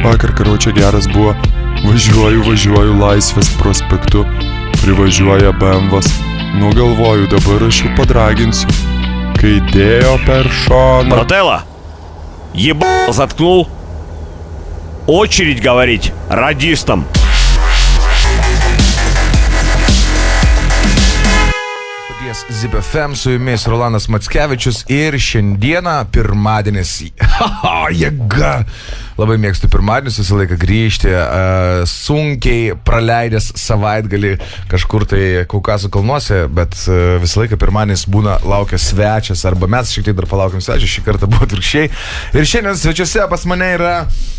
Vakar, karočią, geras buvo. Važiuoju Laisvės prospektu. Privažiuoja BMW'as. Galvoju, dabar aš jau padraginsiu. Kai dėjo per šoną. Брателло, заткнул. Очередь говорить радистам. Zip FM, su jumis Rolandas Mackevičius ir šiandieną pirmadienis. Jėga! Labai mėgstu pirmadienius, visą laiką grįžti, sunkiai praleidęs savaitgalį kažkur tai Kaukazo kalnuose, bet visą laiką pirmadienis būna laukia svečias, arba mes šiek tiek dar palaukiam svečias, šį kartą buvo atvirkščiai. Ir šiandien svečiuose pas mane yra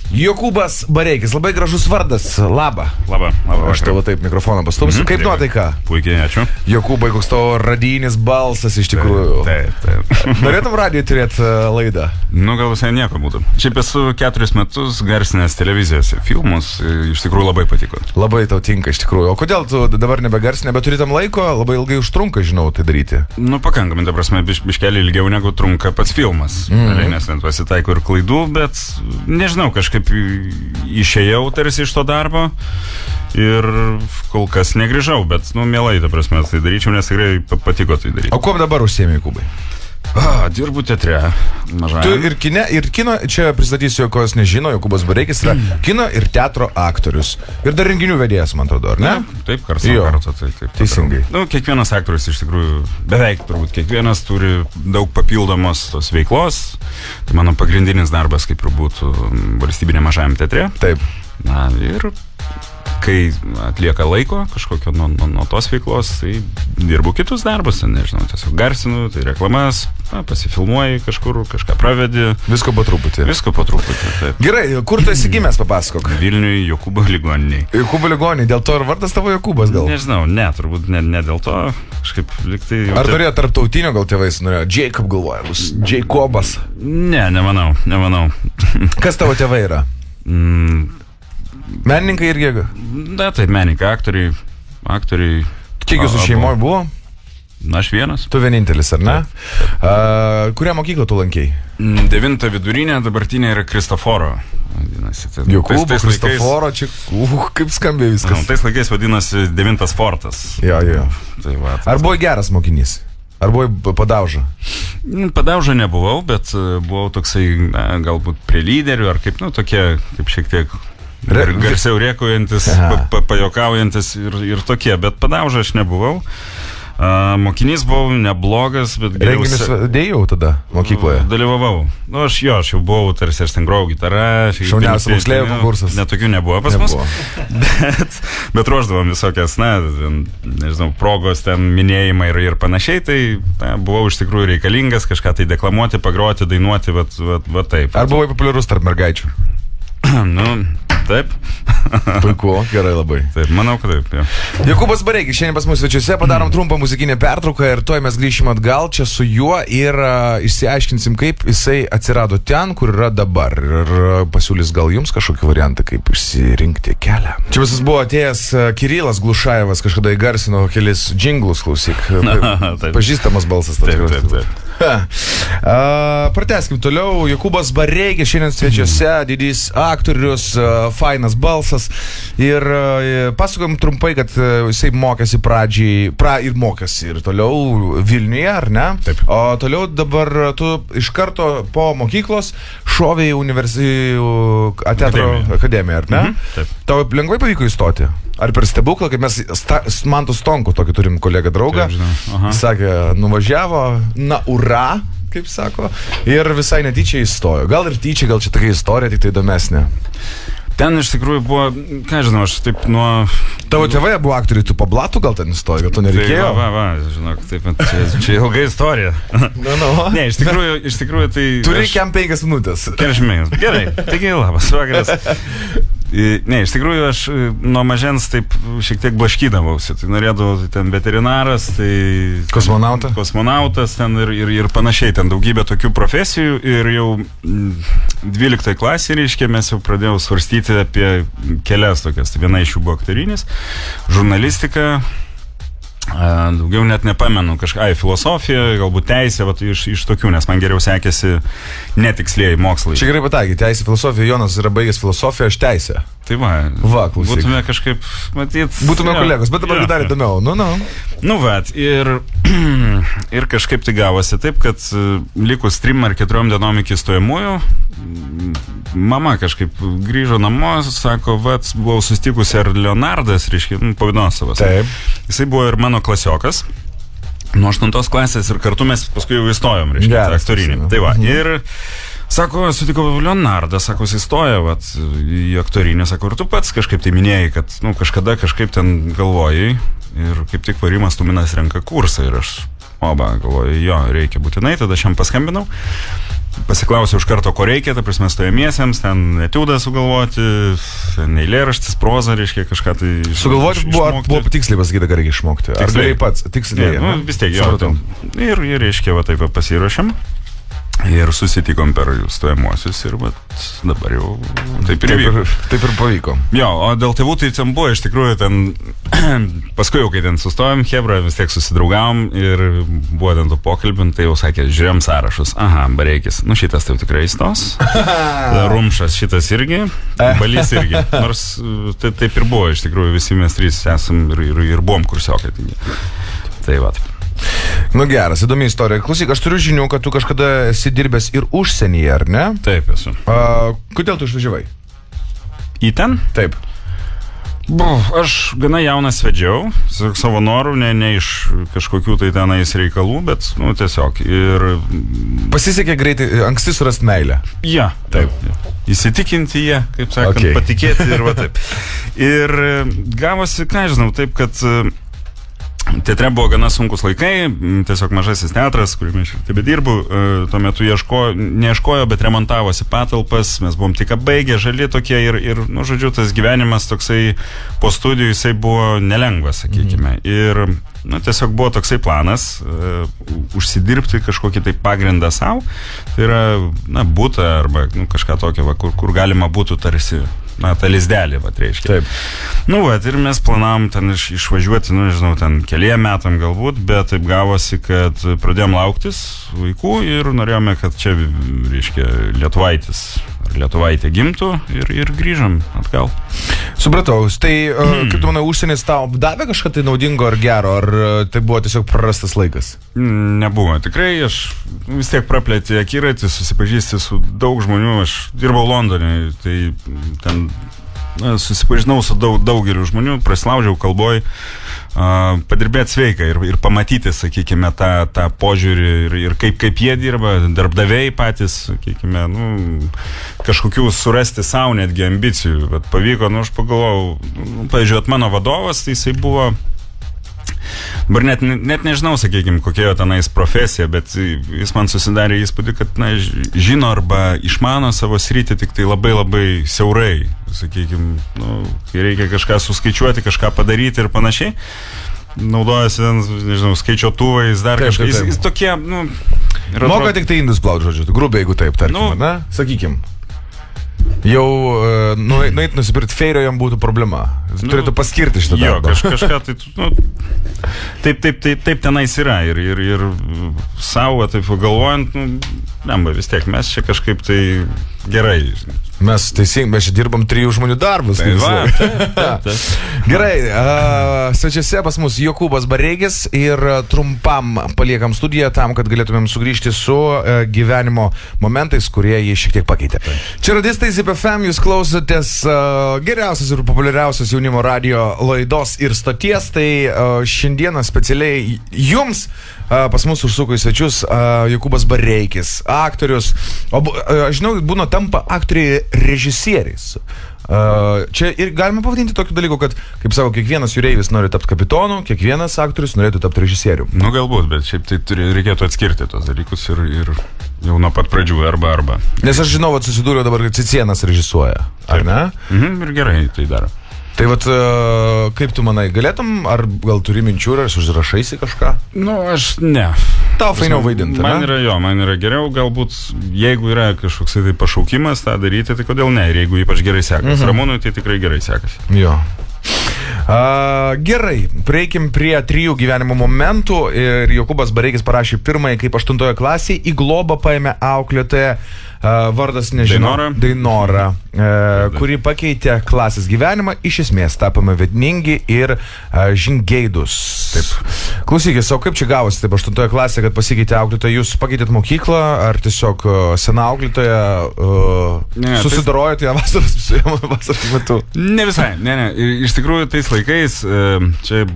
Jokūbas Bareikis, labai gražus vardas, labą. Labą. Aš tavo taip mikrofoną pastumsiu. Kaip nuotaika? Puikiai, ačiū. Jokūbai, koks tavo radijinis balsas iš tikrųjų. Taip. Norėtum radiją turėti laidą? Gal visai nieko būtų. Šiaip esu 4 metus garsinęs televizijos filmus, iš tikrųjų labai patiko. Labai tau tinka iš tikrųjų. O kodėl tu dabar nebegarsinė, bet turi tam laiko? Labai ilgai užtrunka, žinau, tai daryti. Pakankamai, ta prasme, biškelį ilgiau negu trunka pats filmas. Nes net pasitaiko ir klaidų, bet nežinau, kažkaip išėjau tarsi iš to darbo ir kol kas negrįžau, bet, mielai, ta prasme, tai daryčiau, nes tikrai patiko tai daryti. O kuo dabar užsiėmė, Jokūbai? Dirbu teatre, mažai. Tu ir kino, čia pristatysiu, ko jūs nežino, Jokūbas Bareikis yra kino ir teatro aktorius. Ir dar renginių vedėjas, man atrodo, ar ne? Taip, kartą. Teisingai. Kiekvienas aktorius iš tikrųjų, beveik turbūt kiekvienas turi daug papildomos tos veiklos. Tai mano pagrindinis darbas, kaip ir būtų valstybinė mažajam teatre. Taip. Ir kai atlieka laiko kažkokio nuo tos veiklos, tai dirbu kitus darbus, nežinau, tiesiog garsinu, tai reklamas, pasifilmuoji kažkur, kažką pravedi. Visko po truputį, taip. Gerai, kur tu esi gimęs, papasakok? Vilniui, Jokūbo ligoninėj. Jokūbo ligoninėj, dėl to ir vardas tavo Jokūbas gal? Nežinau, turbūt ne dėl to, kažkaip liktai... Ar turėjo tarptautinio, gal tėvais norėjo? Jacob galvoja, bus Jacobas. Ne, nemanau. Kas tavo tėvai yra? Menininkai irgi? Tai menininkai, aktoriai. Kiek jūsų šeimoje buvo? Aš vienas. Tu vienintelis, ar ne? Kurią mokyklą tu lankei? 9 vidurinė, dabartinė yra Kristoforo. Jokūbo, Kristoforo, čia kaip skambė viskas. Tais laikais vadinasi 9 fortas. Jo. Tai va, ar buvai geras mokinys? Ar buvai padauža? Padauža nebuvau, bet buvau toksai, galbūt prie lyderių, ar kaip, tokie, kaip šiek tiek... garsiau rėkaujantis, pajokaujantis ir tokie, bet padauža aš nebuvau. Mokinys buvau neblogas, bet... Renginius dėjau tada mokykloje? Dalyvavau. Aš jau buvau, tarsi aš ten grojau gitarą. Šauniausias moksleivių konkursas. Netokių nebuvo pas mus. Bet ruošdavom visokias, nežinau, progos, ten minėjimai ir panašiai, tai buvau iš tikrųjų reikalingas kažką tai deklamuoti, pagroti, dainuoti, va taip. Ar buvai populiarus tarp mergaičių? Taip. Puiku, gerai labai. Taip, manau, kad taip, jo. Jokūbas Bareikis, šiandien pas mus svečiuose, padarom trumpą muzikinę pertrauką ir tuoj mes grįšim atgal čia su juo ir išsiaiškinsim, kaip jisai atsirado ten, kur yra dabar. Ir pasiūlys gal jums kažkokį variantą, kaip išsirinkti kelią. Čia visas buvo atėjęs Kirilas Glušajevas, kažkada įgarsino kelis džinglus, klausyk. Pažįstamas balsas. Taip. Pratęskim toliau. Jokūbas Bareikis šiandien svečiuose, didys aktorius, fainas balsas ir pasakojom trumpai, kad jisai mokėsi ir mokėsi ir toliau Vilniuje, ar ne? Taip. O toliau dabar tu iš karto po mokyklos šovė į teatro akademiją, ar ne? Taip. Tau lengvai pavyko įstoti? Ar per stebuklą, kaip mes Mantu Stonku tokį turim kolegą draugą, sakė, nuvažiavo, ura, kaip sako, ir visai netyčia įstojo. Gal ir tyčia, gal čia tokia istorija, tik tai įdomesnė. Ten iš tikrųjų buvo, ką žinau, aš taip nuo... Tavo tėvai buvo aktoriai, tu po blatu gal ten įstojo, gal to nereikėjo? Va, žinok, taip, čia ilga istorija. Ne, iš tikrųjų tai... Turi kiam 5 minutės. 40 minutės. Gerai, taigi labas vakaras. Ne, iš tikrųjų aš nuo mažens taip šiek tiek blaškydavausi. Tai norėdavau ten veterinaras, tai... Kosmonautas ten ir panašiai. Ten daugybė tokių profesijų ir jau 12 klasėje, reiškia, mes jau pradėjau svarstyti apie kelias tokias. Tai viena iš jų buvo aktorinis, žurnalistika Daugiau net nepamenu, filosofija, galbūt teisė, iš tokių, nes man geriau sekėsi netikslieji mokslai. Čia gerai pataikai, teisė, filosofija, Jonas yra baigęs filosofiją, aš teisę. Tai va, klausyk. Būtume kažkaip, matyt... Būtume kolegos, bet dabar dar įdomiau. Ir kažkaip tai gavosi taip, kad likus 3 ar 4 dienom iki stojamųjų, mama kažkaip grįžo namo, sako, buvau susitikusi ar Leonardas, reiškia, Pavidnosavas. Taip. Jisai buvo ir mano klasiokas. Nuo 8 klasės ir kartu mes paskui jau įstojom, reiškia, aktorinį. Tai va, ir sako, sutikau Leonardą, sako, jis įstojo į aktorinį, sako, ir tu pats kažkaip tai minėjai, kad, kažkada kažkaip ten galvojai ir kaip tik Varimas Tuminas renka kursą ir aš, galvoju, jo, reikia būtinai, tada aš jam paskambinau, pasiklausiau iš karto, ko reikia, ta prasme, stojamiesiems, ten etiudą sugalvoti, eilėraštis, proza, reiškia, kažką tai sugalvoti buvo tiksliai pasakyti, ką reikia išmokti. Ar galėjai pats tiksliai? Vis tiek, jo. Ir reiškia, taip pasiruošėm. Ir susitikom per stojamuosius ir dabar jau taip ir vyko. Taip ir pavyko. Jo, o dėl tėvų tai ten buvo, iš tikrųjų, paskui jau, kai ten sustojom, hebra, vis tiek susidraugavom ir buvo ten tų pokalbį, tai jau sakė, žiūrėjom sąrašus. Aha, Bareikis, šitas tai tikrai įstos. Rumšas šitas irgi, Balys irgi. Nors taip ir buvo, iš tikrųjų, visi mes 3 esam ir buvom kursiokai. Tai va. Geras, įdomi istorija. Klausyk, aš turiu žinių, kad tu kažkada esi dirbęs ir užsienyje, ar ne? Taip, esu. Kodėl tu išvažiavai? Į ten? Taip. Aš gana jaunas vedžiau, savo norų, ne iš kažkokių tai tenais reikalų, bet, tiesiog. Ir... Pasisekė greitai, anksti surasti meilę. Ja, taip. Įsitikinti jie, kaip sakant, patikėti ir va taip. Ir gavosi, ką žinau, taip, kad... Teatre buvo gana sunkus laikai, tiesiog mažasis teatras, kuriame aš taip dirbu, tuo metu neieškojo, bet remontavosi patalpas, mes buvom tik baigę, žali tokie ir žodžiu, tas gyvenimas toksai po studijų, jisai buvo nelengvas, sakykime. Ir tiesiog buvo toksai planas užsidirbti kažkokį tai pagrindą savo, tai yra, butą arba kažką tokio, kur galima būtų tarsi tą lizdelį, reiškia. Taip. Ir mes planavom ten išvažiuoti, nežinau, ten keliem metam galbūt, bet taip gavosi, kad pradėjom lauktis vaikų ir norėjome, kad čia, reiškia, lietuvaitis ar lietuvaitė gimtų ir grįžom atgal. Supratau, tai kaip tu manai, užsienis tau davė kažką tai naudingo ar gero, ar tai buvo tiesiog prarastas laikas? Nebuvo, tikrai aš vis tiek praplėtė akiratį, susipažįsti su daug žmonių, aš dirbau Londone, tai ten susipažinau su daugeliu žmonių, prasilaužiau kalboj, padirbėti sveiką ir pamatyti, sakykime, tą požiūrį ir kaip jie dirba, darbdaviai patys, sakykime, kažkokių surasti savo netgi ambicijų, bet pavyko, aš pagalvojau, pavyzdžiui, mano vadovas, tai jisai buvo, dabar net nežinau, sakykime, kokia jo tenais profesija, bet jis man susidarė įspūdį, kad žino arba išmano savo sritį tik tai labai labai siaurai, sakykime, kai reikia kažką suskaičiuoti, kažką padaryti ir panašiai, naudojasi, nežinau, skaičiuotuvais, dar kažką, jis tokie, moka tik tai indus plaut, žodžiu, grubiai, jeigu taip, tarkim, ne? Sakykim. Jau nueit nusipirkti feirio jam būtų problema. Turėtų paskirti šitą darbą. Jo, kažką tai taip tenais yra ir savo taip galvojant, vis tiek mes čia kažkaip tai gerai. Mes čia dirbam 3 žmonių darbus. Tai va. Gerai, svečiuose pas mus Jokūbas Bareikis ir trumpam paliekam studiją tam, kad galėtumėm sugrįžti su gyvenimo momentais, kurie jį šiek tiek pakeitė. Čia radistai Zip FM, jūs klausotės geriausios ir populiariausios jaunimo radio laidos ir stoties, tai šiandieną specialiai jums pas mus užsuko į svečius Jokūbas Bareikis, aktorius, aš žinau, būna tampa aktoriai režisieriais. Čia ir galima pavadinti tokiu dalyku, kad, kaip sako, kiekvienas jūreivis nori tapti kapitonu, kiekvienas aktorius norėtų tapti režisieriu. Galbūt, bet šiaip tai reikėtų atskirti tos dalykus ir jau nuo pat pradžių arba. Nes aš žinau, susidūriau dabar, kad Cicėnas režisuoja, ar ne? Ir gerai tai daro. Tai kaip tu manai, galėtum, ar gal turi minčių, ar užrašaisi kažką? Aš ne. Tau fainiau vaidinti, man yra geriau, galbūt, jeigu yra kažkoks tai pašaukimas tą daryti, tai kodėl ne, ir jeigu ypač gerai sekasi. Ramūnui tai tikrai gerai sekasi. Jo. Gerai, prieikim prie 3 gyvenimo momentų ir Jokūbas Bareikis parašė pirmąjį, kaip 8 klasėje į globą paėmė auklėtoją, vardas nežinau, Dainora, kuri pakeitė klasės gyvenimą, iš esmės tapome vedningi ir žingeidus. Taip. Klausykis, o kaip čia gavosi, taip 8 klasėje, kad pasikeitė auklėtoją, jūs pakeitėt mokyklą, ar tiesiog sena auklėtoja susidarojot ją vasaros metu? Ne visai, ne. Iš tikrųjų, tais laikais, čia,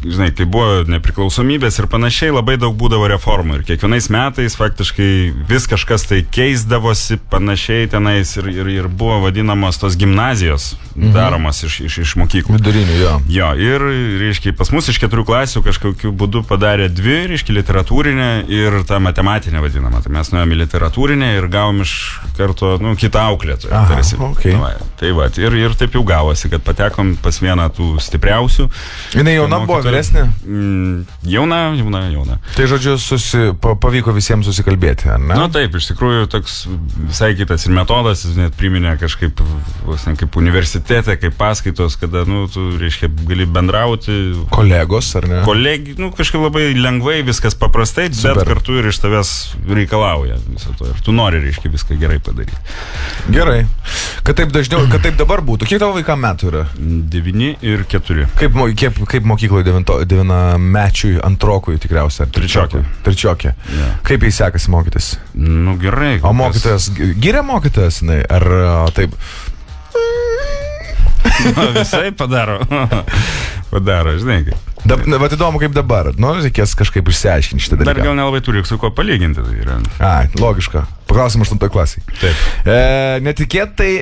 žinai, kai buvo nepriklausomybės ir panašiai, labai daug būdavo reformų. Ir kiekvienais metais faktiškai vis kažkas tai keisdavosi panašiai tenais ir buvo vadinamos tos gimnazijos daromas iš mokyklų. Vidurinių, jo. Jo, ir, reiškia, pas mus iš 4 klasių kažkokiu būdu padarė 2, reiškia, literatūrinę ir tą matematinę vadinamą. Tai mes nuėjome į literatūrinę ir gavom iš karto, kitą auklėtoją. Aha, okay. Tai va, ir taip jau gavosi, kad patekom pas vieną tų stipriausių. Jinai jauna buvo, vyresnė? Jauna. Tai žodžiu, pavyko visiems susikalbėti, ar ne? Taip, iš tikrųjų toks visai kitas ir metodas, jis net priminė kažkaip, kaip universitete, kaip paskaitos, kada, tu, reiškia, gali bendrauti. Kolegos, ar ne? Kažkaip labai lengvai, viskas paprastai, bet kartu ir iš tavęs reikalauja viso to. Ir tu nori, reiškia, viską gerai padaryti. Gerai. Kad taip dabar būtų. Kiek tavo vaikam metų yra? 9 ir 4. Kaip mokykloje 9-mečiui antrokui tikriausiai? Trečiokė. Yeah. Kaip jai sekasi mokytis? Gerai. O mokytojas, giria mokytojas, ar taip? Visai padaro, žinai kaip. Bet įdomu kaip dabar, reikės kažkaip išsiaiškinti šitą dalyką. Dar gal nelabai turi su kuo palyginti. Logiška. Paklausim 8 klasėje. Taip. Netikėtai,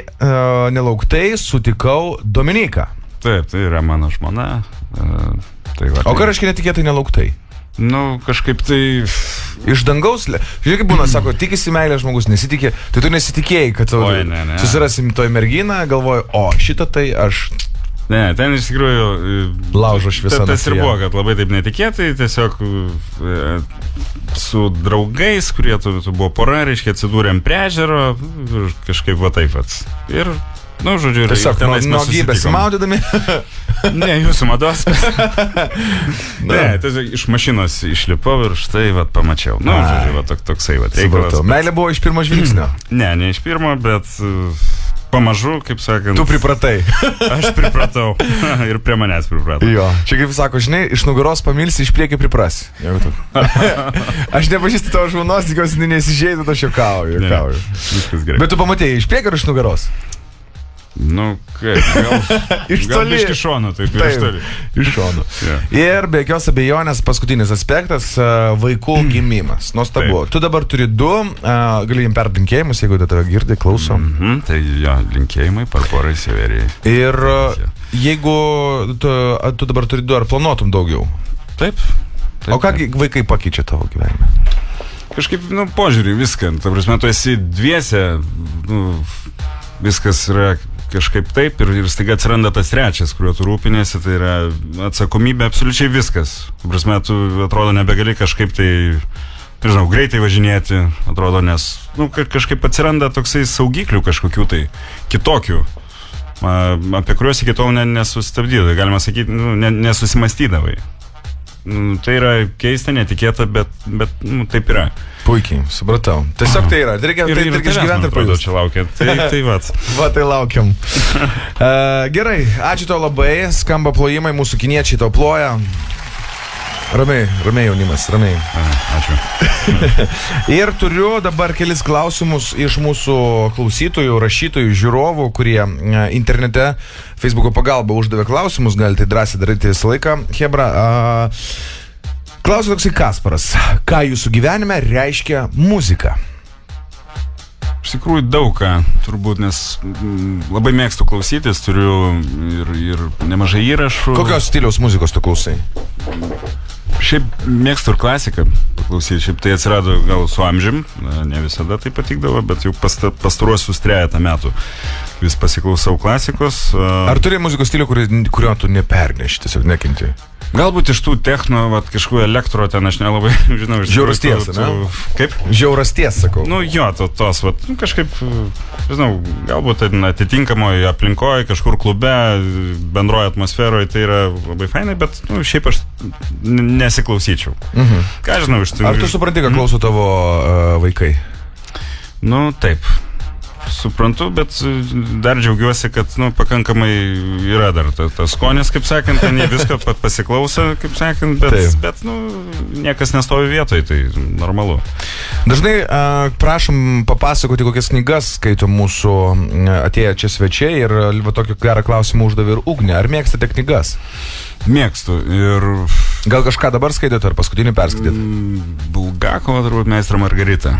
nelauktai sutikau Dominiką. Taip, tai yra mano žmona. O ką reiškia netikėtai, nelauktai? Kažkaip tai... Iš dangaus, žiūrėk, kaip būna, sako, tikisi meilės žmogus, nesitikė, tai tu nesitikėjai, kad susirasim toj merginą, galvoju, šitą tai aš... Ne, ten iš tikrųjų... Laužo šviesa. Tas ir buvo, kad labai taip netikėtai, tiesiog su draugais, kurie buvo pora, reiškia, atsidūrėm prie ežero ir kažkaip va taip pat. Ir... žodžiu, tiesiog nuogybės maudydami. Ne, jūsų mados. Ne, tiesiog iš mašinos išlipau ir štai, pamačiau. Žodžiu, toksai, reikalas. Meilė buvo iš pirmo žvilgsnio? Ne iš pirmo, bet pamažu, kaip sakant. Tu pripratai. Aš pripratau. Ir prie manęs pripratau. Jo. Čia kaip sako, žinai, iš nugaros pamilsi, iš priekio priprasi. Aš nepažįstu tavo žmonos, tikiuosi, nesižeidų, aš juokauju. Viskas gerai. Bet tu pamatėjai iš priekio ar iš nugaros? Kaip, gal biški šonu, taip ir iš toli. Iš šonu. Ir be jokios abejonės paskutinis aspektas - vaikų gimimas. Nuostabu. Tu dabar turi 2, gali jim perduoti linkėjimus, jeigu tave girdi, klauso. Tai jo, linkėjimai par porai Severijai. Ir jeigu tu dabar turi 2, ar planuotum daugiau? Taip. O ką vaikai pakeičia tavo gyvenime? Kažkaip, požiūrį viską. Ta prasme, tu esi dviese, viskas yra kažkaip taip ir staiga atsiranda tas trečias, kuriuo tu rūpinėsi, tai yra atsakomybė absoliučiai viskas. Prasme, tu atrodo nebegali kažkaip tai, nežinau, greitai važinėti, atrodo, nes kažkaip atsiranda toksai saugiklių kažkokių tai kitokių, apie kuriuos iki tol nesustabdydavai, galima sakyti, nesusimastydavai. Tai yra keista, netikėta, bet taip yra. Puikiai, supratau. Tiesiog tai yra. Reikia išgyventi ir pajūsti. Čia laukia. Tai vat. Tai laukiam. Gerai, ačiū tau labai. Skamba plojimai, mūsų kiniečiai tau ploja. Ramiai jaunimas, ramiai. Ačiū. Ir turiu dabar kelis klausimus iš mūsų klausytojų, rašytojų, žiūrovų, kurie internete, Facebooko pagalba uždavė klausimus, galite drąsiai daryti visą laiką. Hebra, klausia toksai Kasparas, ką jūsų gyvenime reiškia muzika? Iš tikrųjų daug ką, turbūt, nes labai mėgstu klausytis, turiu ir nemažai įrašų. Kokios stiliaus muzikos tu klausai? Šiaip mėgstu ir klasiką paklausyti, šiaip tai atsirado gal su amžium, ne visada tai patikdavo, bet jau pastaruosius 3 metų vis pasiklausau klasikos. Ar turi muzikos stilių, kurio tu neperneši, tiesiog nekinti? Galbūt iš tų techno, kažkokių elektro ten, aš nelabai žinau. Žiaurus tiesa, ne? Kaip? Žiaurus tiesa, sakau. Nu jo, tos, kažkaip, žinau, galbūt atitinkamoje aplinkoje, kažkur klube, bendroje atmosferoje, tai yra labai fainai, bet šiaip aš nesiklausyčiau. Ką žinau iš tai. Ar tu supranti, ką klauso tavo vaikai? Nu, taip. Suprantu, bet dar džiaugiuosi, kad pakankamai yra dar tas skonis, kaip sakant, ne viską pasiklauso, kaip sakant, bet niekas nestovi vietoj, tai normalu. Dažnai prašom papasakoti, kokias knygas skaito mūsų atėję čia svečiai ir tokį gerą klausimą uždavė ir Ugnė. Ar mėgstate knygas? Mėgstu ir... Gal kažką dabar skaitėte ar paskutinį perskaitėte? Bulgakovo, turbūt Meistrą Margaritą.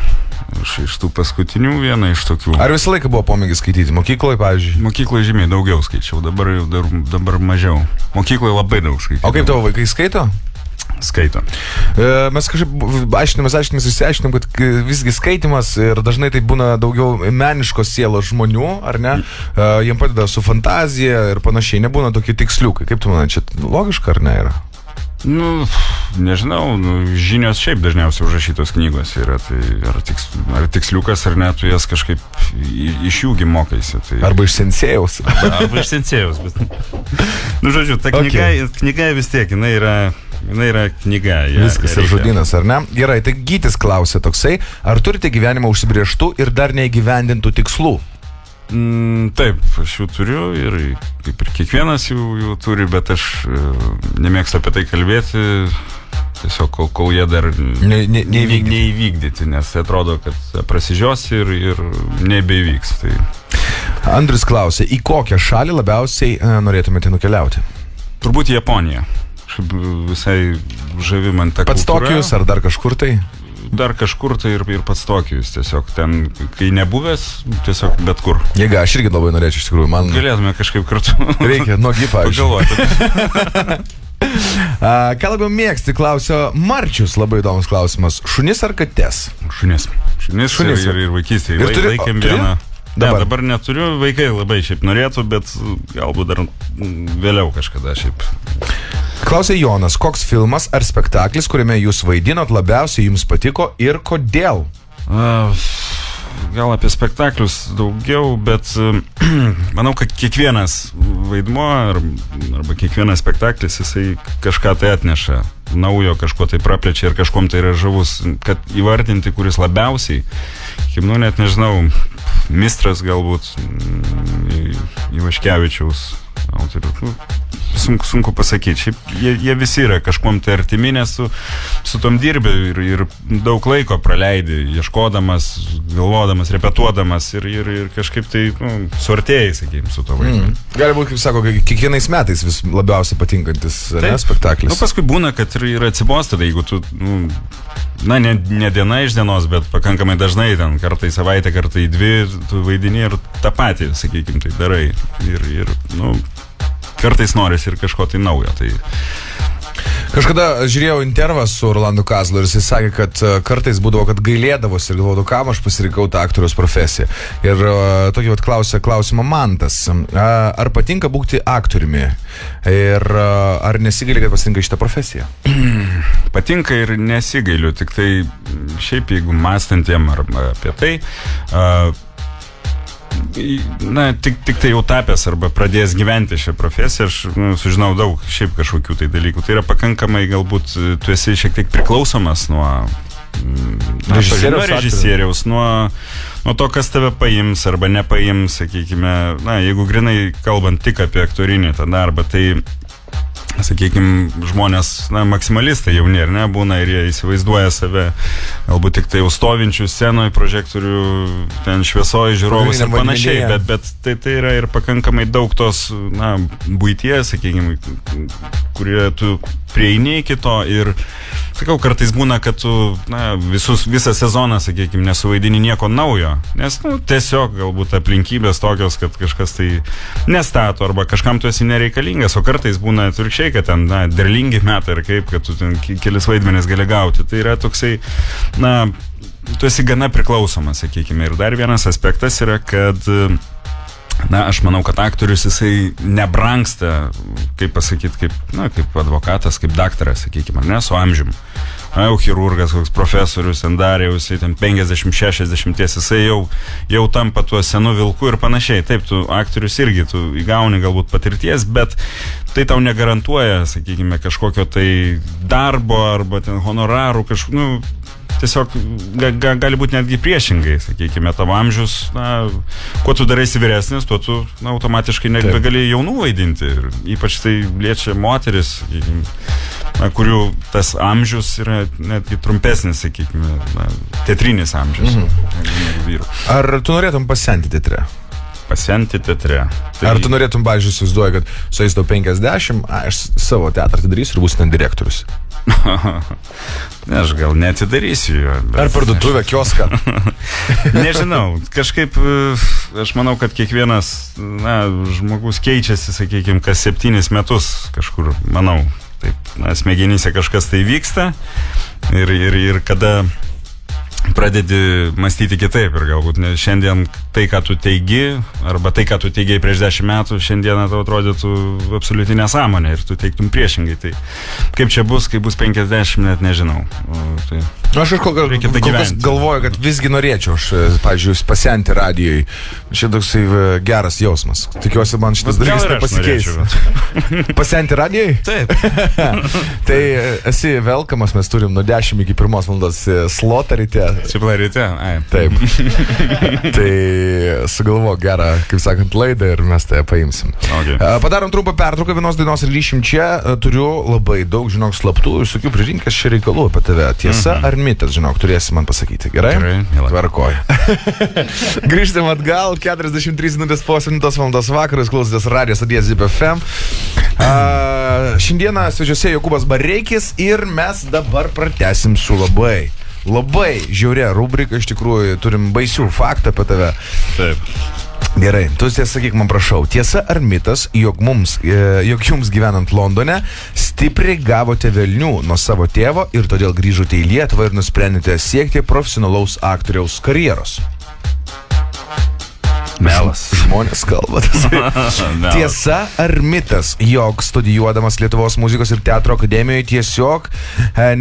Iš tų paskutinių vieną iš tokių. Ar visą laiką buvo pomėgis skaityti? Mokykloje, pavyzdžiui? Mokykloje žymiai daugiau skaičiau, dabar mažiau. Mokykloje labai daug skaičiau. O kaip tavo vaikai skaito? Skaito. Mes kažkaip išsiaiškinom, kad visgi skaitimas ir dažnai tai būna daugiau meniškos sielos žmonių, ar ne? Jiem padeda su fantazija ir panašiai, nebūna tokie tiksliukai. Kaip tu manai, čia logiška ar ne yra? Nežinau, žinios šiaip dažniausiai užrašytos knygos yra, tai ar tiksliukas, ar ne, tu jas kažkaip iš jųgi mokaisi. Tai... Arba iš sensėjaus. Arba iš sensėjaus, bet... žodžiu, ta knyga vis tiek, jinai yra knyga. Viskas ir žodynas, ar ne? Gerai, tai Gytis klausė toksai, ar turite gyvenimą užsibrėžtų ir dar neįgyvendintų tikslų? Taip, aš jų turiu ir kaip ir kiekvienas jų turi, bet aš nemėgstu apie tai kalbėti, tiesiog kol jie dar neįvykdyti, nes atrodo, kad prasižiosi ir nebeįvyks. Tai... Andrius klausė, į kokią šalį labiausiai norėtumėte nukeliauti? Turbūt Japonija. Visai žavi man ta kultūra. Pats Tokijus ar dar kažkur tai? Dar kažkur tai ir pats Tokijus, tiesiog ten, kai nebuvęs, tiesiog bet kur. Jeigu aš irgi labai norėčiau, iš tikrųjų, man... Galėtume kažkaip kartu. Reikia, nuogi, pavyzdžiui. Pagalvoti. Ką labiau mėgsti, klausė Marčius, labai įdomus klausimas. Šunis ar katės? Šunis. Ir vaikystėje. Laikėm vieną. Dabar neturiu, vaikai labai šiaip norėtų, bet galbūt dar vėliau kažkada šiaip. Klausė Jonas, koks filmas ar spektaklis, kuriame jūs vaidinot, labiausiai jums patiko ir kodėl? Gal apie spektaklius daugiau, bet manau, kad kiekvienas vaidmuo arba kiekvienas spektaklis, jisai kažką tai atneša naujo, kažko tai praplečia ir kažkom tai yra žavus, kad įvardinti, kuris labiausiai, kaip net nežinau, Mistras galbūt, Ivaškevičiaus autorių. Sunku pasakyti. Šiaip jie visi yra kažkuom tai artimi, nes su tom dirbi ir daug laiko praleidi, ieškodamas, galvodamas, repetuodamas ir kažkaip tai suartėjai, sakykime, su to vaidmeniu. Gali būti, kaip sako, kiekvienais metais vis labiausiai patinkantis spektaklis. Paskui būna, kad ir atsibosta, jeigu tu, ne diena iš dienos, bet pakankamai dažnai, ten kartą į savaitę, kartą į dvi, tu vaidini ir tą patį, sakykime, tai darai. Ir kartais norisi ir kažko tai naujo. Tai... Kažkada žiūrėjau intervą su Rolandu Kazlu ir jisai sakė, kad kartais būdavo, kad gailėdavosi ir galvodavo, kam aš pasirinkau tą aktoriaus profesiją. Ir tokį klausimą Mantas. Ar patinka būti aktoriumi? Ir ar nesigaili, kad pasirinkai šitą profesiją? Patinka ir nesigailiu, tik tai šiaip jeigu mąstantiem apie tai... tik tai jau tapęs arba pradėjęs gyventi šią profesiją, aš sužinau daug šiaip kažkokių tai dalykų. Tai yra pakankamai, galbūt tu esi šiek tiek priklausomas nuo režisieriaus, nuo to, kas tave paims arba nepaims, sakykime, jeigu grinai kalbant tik apie aktorinį tą darbą, tai sakykime, žmonės, maksimalistai jauni, ar ne, būna ir jie įsivaizduoja save, galbūt tik tai jau stovinčių scenoje, prožektorių, ten šviesoje, žiūrovus ir panašiai, bet tai yra ir pakankamai daug tos, buities, sakykime, kurie tu prieini iki to ir, sakau, kartais būna, kad tu, visą sezoną, sakykime, nesuvaidini nieko naujo, nes, tiesiog galbūt aplinkybės tokios, kad kažkas tai nestato arba kažkam tu esi nereikalingas, o kartais būna atvirkščiai, kad ten, derlingi metai ir kaip, kad tu ten kelis vaidmenis gali gauti. Tai yra toksai, tu esi gana priklausomas, sakykime. Ir dar vienas aspektas yra, kad Na, aš manau, kad aktorius jisai nebrangsta, kaip pasakyti, kaip advokatas, kaip daktaras, sakykime, ar ne, su amžiumi. Jau chirurgas, koks profesorius, ten darė, jisai ten 50-60, jisai jau tampa tuo senu vilku ir panašiai. Taip, tu aktorius irgi, tu įgauni galbūt patirties, bet tai tau negarantuoja, sakykime, kažkokio tai darbo arba ten honorarų, tiesiog gali būti netgi priešingai, sakykime, tavo amžius, kuo tu daraisi vyresnis, tuo tu automatiškai nebegali jaunų vaidinti. Ir ypač tai liečia moteris, sakykime, kurių tas amžius yra netgi trumpesnis, sakykime, teatrinis amžius. Vyrų. Ar tu norėtum pasenti teatre? Pasenti teatre. Tai... Ar tu norėtum, pavyzdžiui, įsivaizduoji, kad sueis tau 50, aš savo teatrą atidarysiu ir būsiu ten direktorius? Aš gal neatidarysiu jo. Ar parduotuvę, kioską? Nežinau, kažkaip aš manau, kad kiekvienas žmogus keičiasi, sakykime, kas 7 metus kažkur, manau. Taip, smegenyse kažkas tai vyksta ir kada pradedi mąstyti kitaip ir galbūt šiandien tai, ką tu teigi, arba tai, ką tu teigėjai prieš 10 metų, šiandieną tau atrodytų absoliuti nesąmonė ir tu teiktum priešingai. Tai kaip čia bus, kai bus 50, net nežinau. Tai aš kol kas galvoju, kad visgi norėčiau, pavyzdžiui, pasenti radijoj. Čia toksai geras jausmas. Tikiuosi, man šitas dalykas nepasikeis. Pasenti radijoj? Taip. Tai esi velkamas, mes turim nuo 10 iki 1 valandos slotą ryte. Šiaip ryte, Taip. Tai sugalvo gerą, kaip sakant, laidą ir mes tai paimsim. Okay. Padarom trumpą pertrauką vienos dainos ir grįšim čia. Turiu labai daug, žinok, slaptų ir visokių pririnkęs čia reikalų apie tave. Tiesa ar mitas, žinok, turėsi man pasakyti. Gerai? Tvarkoj. Grįžtam atgal, 43 minutės po 7 valandos vakaras, klausotės radijos stoties ZIP FM. Šiandieną svečiuose Jokūbas Bareikis ir mes dabar pratęsim su labai žiauria rubrika, iš tikrųjų turim baisių faktą apie tave. Taip. Gerai, tu sakyk man, prašau, tiesa ar mitas, jog jums gyvenant Londone stipriai gavote velnių nuo savo tėvo ir todėl grįžote į Lietuvą ir nusprendėte siekti profesionalaus aktoriaus karjeros? Melas. Žmonės kalba. Tiesa ar mitas, jog studijuodamas Lietuvos muzikos ir teatro akademijoje tiesiog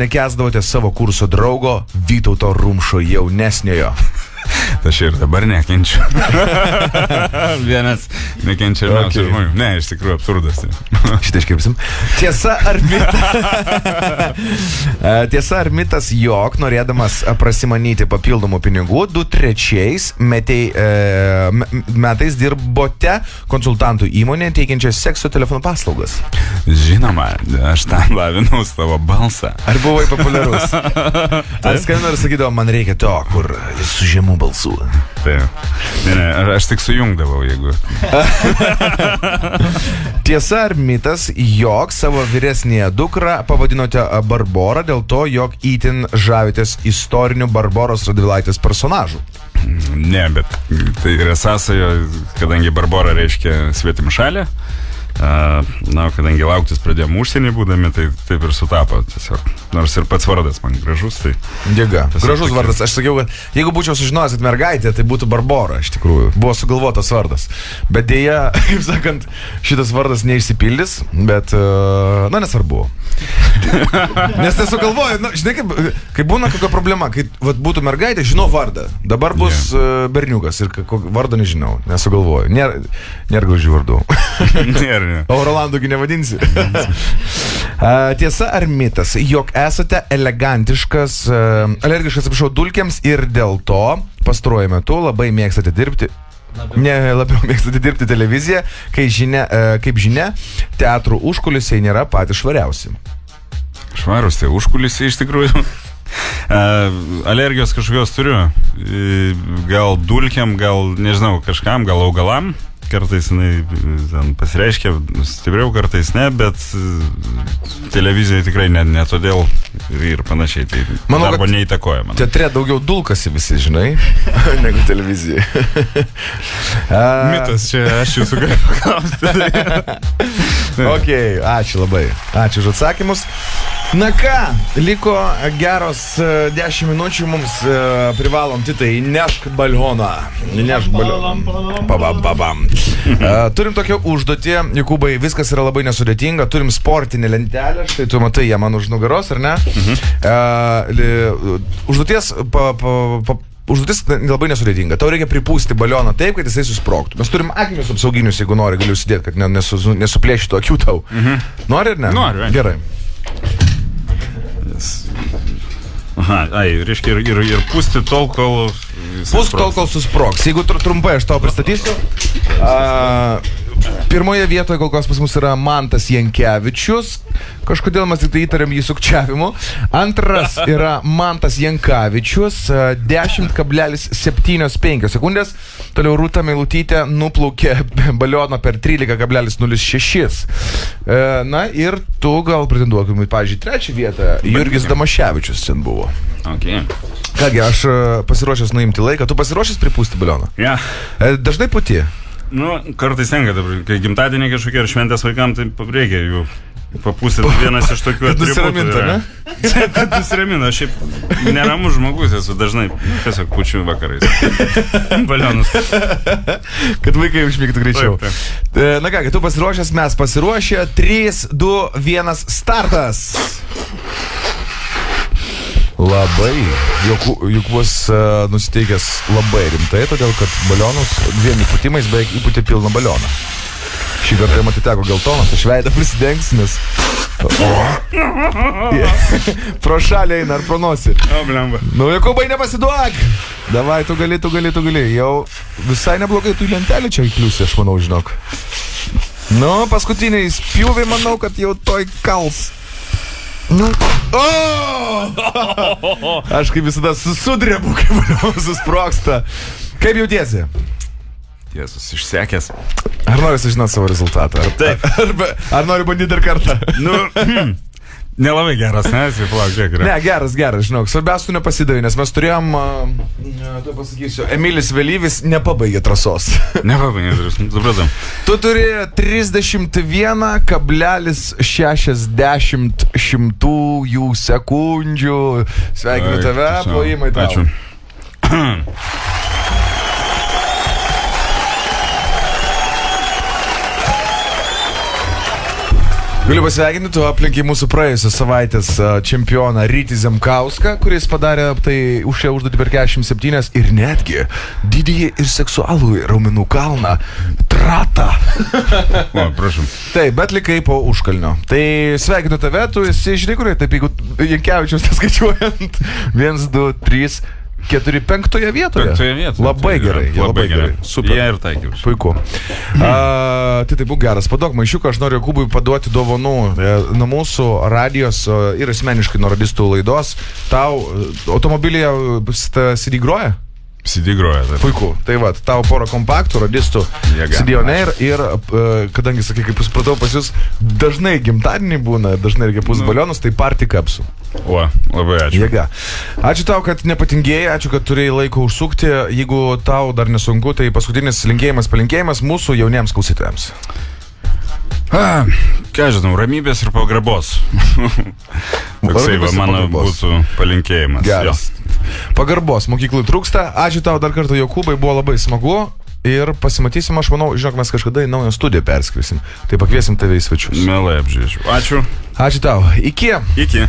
nekęsdavote savo kurso draugo Vytauto Rumšo jaunesniojo? Aš ir dabar nekenčiu. Vienas nekenčia žemiausių žmonių. Ne, iš tikrųjų absurdas. Šitą iškirpsim. Tiesa ar mitas, jog norėdamas prasimanyti papildomų pinigų, 2/3 metais dirbote konsultantų įmonė teikiančią sekso telefonų paslaugas? Žinoma, aš tam lavinau savo balsą. Ar buvai populiarus? Ar skambino ir sakydavo, man reikia to, kur su žemu balsu? Taip. Ne, aš tik sujungdavau, jeigu. Tiesa ar mitas, jog savo vyresnėje dukrą pavadinote Barbora dėl to, jog itin žavitės istoriniu Barboros Radvilaitės personažu? Ne, bet tai yra sąsajo, kadangi Barbora reiškia svetimšalė. Kadangi lauktis pradėjom užsienį būdami, tai taip ir sutapo tiesiog. Nors ir pats vardas man gražus, tai... Dėga. Gražus vardas. Aš sakiau, kad jeigu būčiau sužinojęs, kad mergaitė, tai būtų Barbora, iš tikrųjų. Buvo sugalvotas vardas. Bet dėja, kaip sakant, šitas vardas neišsipildys, bet, nesvarbu. Nes tai sugalvoju, žinai, kaip būna kokia problema, kai būtų mergaitė, žinau vardą. Dabar bus berniukas ir vardą nežinau, nesugalvoju. Nėra gražių vardų. Nėra. O Rolandųgi nevadinsi. Tiesa ar mitas, jog esate alergiškas dulkėms ir dėl to pastaruoju metu labai mėgstate dirbti labiau mėgstate dirbti televiziją, kaip žinia, teatrų užkulisiai nėra patys švariausi? Švarus, tai užkulisiai iš tikrųjų. Alergijos kažkokios turiu. Gal dulkiam, gal nežinau, kažkam, gal augalam. Kartais jinai pasireiškia stipriau, kartais ne, bet televizijoje tikrai ne todėl ir panašiai. Tai manau, darbo neįtakoja. Teatre daugiau dulkasi visi, žinai, negu televizijoje. Mitas čia, aš jūsų galiu paklausti. Ok, ačiū labai. Ačiū už atsakymus. Na ką, liko geros 10 minučių, mums privalom Titai, nešk balioną. Nešk balioną. Pabam. Turim tokią užduotį, Jokūbai, viskas yra labai nesudėtinga, turim sportinę lentelę, štai tu matai ją man už nugaros, ar ne? Užduotis labai nesudėtinga. Tau reikia pripūsti balioną taip, kad jisai susprogtų. Mes turim akinius apsauginius, jeigu nori, galiu užsidėti, kad nesuplėšytų akių tau. Nori ar ne? Noriu. Gerai. Aha, reiškia ir pūsti tol, kol... Pūsk tol, kol susprogs. Jeigu trumpai aš tau pristatysiu. Pirmoje vietoje kol kas pas mus yra Mantas Jankevičius. Kažkodėl mes tik tai įtariam jį sukčiavimu. Antras yra Mantas Jankavičius, 10,75 sekundės. Toliau Rūta Meilutytė nuplaukė balioną per 13,06. Na ir tu gal pretenduokim, pavyzdžiui, trečią vietą. Jurgis Damaševičius ten buvo. Okay. Kągi, aš pasiruošęs nuimti laiką. Tu pasiruošęs pripūsti balioną? Ja. Dažnai puti? Nu, kartais tenka dabar, kai gimtadienį kažkokie ir šventės vaikams, tai reikia jų papūsti. Vienas iš tokių atributų. Kad nusiramina, šiaip neramus žmogus esu, dažnai tiesiog pučiu vakarais. Balionus. Kad vaikai užmygtų greičiau. Taip. Na ką, tu pasiruošęs, mes pasiruošę. 3, 2, 1, startas. Labai. Jokūbas nusiteikęs labai rimtai, todėl kad balionus 2 įpūtimais beveik įpūtė pilną balioną. Šį kartą jam atiteko geltonas, aš veidą prisidengs, nes... Pro šalį eina ar pro nosį. O, blemba. Nu, Jokūbai, nepasiduok! Davai, tu gali. Jau visai neblogai tu lentelį čia įkliusi, aš manau, žinok. Nu, paskutiniai spjūviai, manau, kad jau toj kals. Nu. Aš kaip visada sudrebu, kai balionas susprogsta. Kaip jautiesi? Jėzus, išsekęs. Ar nori sužinoti savo rezultatą? Taip. Ar nori bandyti dar kartą? Nu, nelabai geras, ne? Palauk, žiūrėk. Ne, geras, žinok. Svarbiausia, tu nepasidavai, nes mes turėjom, tu pasakysiu, Emilis Vėlyvis nepabaigė trasos. Nepabaigė trasos, supratom. Tu turi 31,60 sekundžių. Sveikinu tave, plojimai tau. Ačiū. Galiu pasveikinti, tu aplinkiai mūsų praėjusios savaitės čempioną Rytį Zemkauską, kuris padarė tai už šią užduotį per 47 ir netgi didįjį ir seksualų raumenų kalną Tratą. O, prašom. Taip, bet likai po užkalnio. Tai sveikinu tave, tu esi, žinai, kurie, taip, jeigu Jankevičiaus neskaičiuojant, 1, 2, 3, 4, 5 vietoje. Labai gerai. Super. Jie ir taikiau. Puiku. Tai būk geras. Paduok maišiuką, aš noriu Jokūbui paduoti dovanų nuo mūsų radijos ir asmeniškai nuo radistų laidos. Tau automobilyje CD groja? CD groja. Tai. Puiku. Tai va, tavo porą kompaktų, radistų CD-oner ir kadangi, sakai, kaip supratau, pas jūs dažnai gimtadieniai būna, dažnai reikia pūs balionus, tai party kapsų. O, labai ačiū. Jėga. Ačiū tau, kad nepatingėjai, ačiū, kad turėjai laiko užsukti. Jeigu tau dar nesunku, tai paskutinis palinkėjimas mūsų jauniems klausytojams. Ką žinau, ramybės ir pagarbos. Toksai va mano būtų palinkėjimas. Geras. Pagarbos mokyklų trūksta. Ačiū tau dar kartą, Jokūbai, buvo labai smagu. Ir pasimatysim, aš manau, žinok, mes kažkada į naują studiją perskrisim. Tai pakviesim tave į svečius. Mielai apžiūrėčiau. Ačiū. Ačiū tau. Iki. Iki.